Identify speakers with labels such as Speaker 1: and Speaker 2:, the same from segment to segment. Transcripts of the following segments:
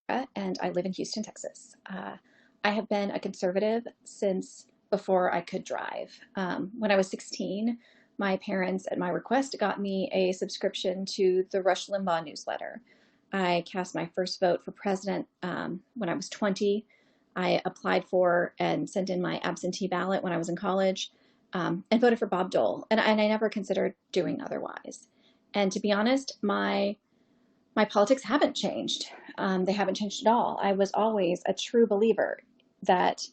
Speaker 1: Lara, and I live in Houston, Texas. I have been a conservative since before I could drive. When I was 16, my parents, at my request, got me a subscription to the Rush Limbaugh newsletter. I cast my first vote for president when I was 20. I applied for and sent in my absentee ballot when I was in college, and voted for Bob Dole. And I never considered doing otherwise. And to be honest, my politics haven't changed. They haven't changed at all. I was always a true believer that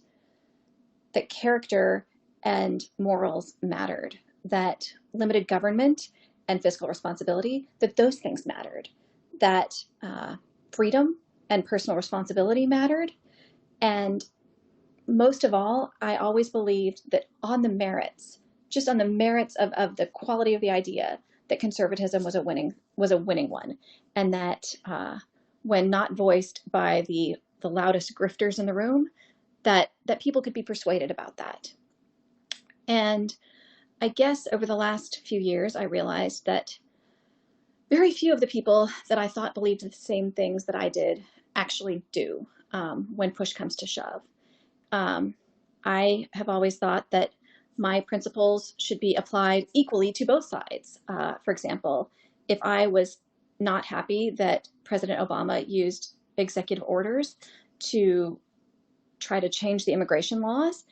Speaker 1: character and morals mattered, that limited government and fiscal responsibility, that those things mattered, that freedom and personal responsibility mattered. And most of all, I always believed that on the merits, just on the merits of the quality of the idea, that conservatism was a winning one, and that when not voiced by the loudest grifters in the room, that people could be persuaded about that. And I guess over the last few years, I realized that very few of the people that I thought believed the same things that I did actually do when push comes to shove. I have always thought that my principles should be applied equally to both sides. For example, if I was not happy that President Obama used executive orders to try to change the immigration laws,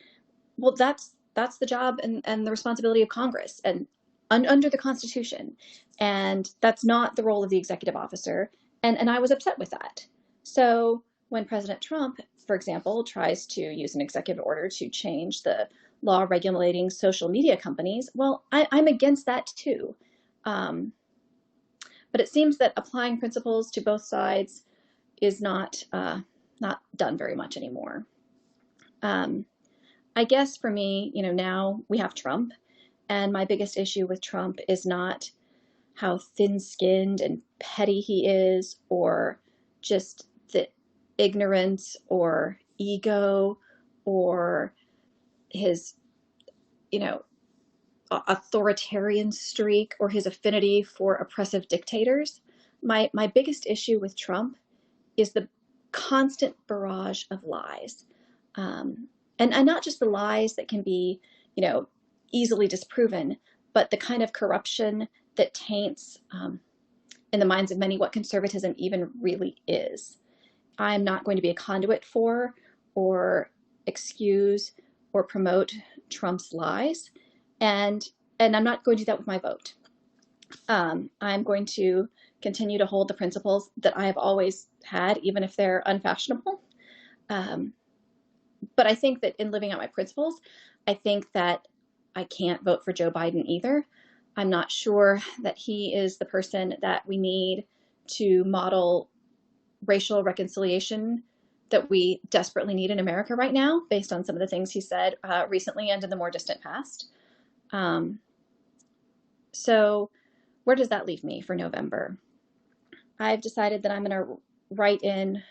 Speaker 1: well, that's the job and the responsibility of Congress and under the Constitution. And that's not the role of the executive officer. And I was upset with that. So when President Trump, for example, tries to use an executive order to change the law regulating social media companies, well, I'm against that too. But it seems that applying principles to both sides is not done very much anymore. I guess for me, now we have Trump, and my biggest issue with Trump is not how thin-skinned and petty he is, or just the ignorance or ego or his, authoritarian streak or his affinity for oppressive dictators. My biggest issue with Trump is the constant barrage of lies. And not just the lies that can be, easily disproven, but the kind of corruption that taints, in the minds of many, what conservatism even really is. I'm not going to be a conduit for or excuse or promote Trump's lies, and I'm not going to do that with my vote. I'm going to continue to hold the principles that I have always had, even if they're unfashionable. But I think that in living out my principles, I think that I can't vote for Joe Biden either. I'm not sure that he is the person that we need to model racial reconciliation that we desperately need in America right now, based on some of the things he said recently and in the more distant past. So where does that leave me for November? I've decided that I'm going to write in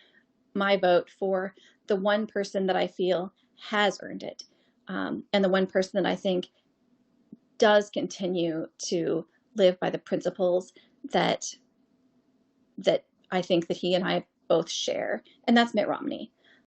Speaker 1: my vote for the one person that I feel has earned it, and the one person that I think does continue to live by the principles that I think that he and I both share, and that's Mitt Romney.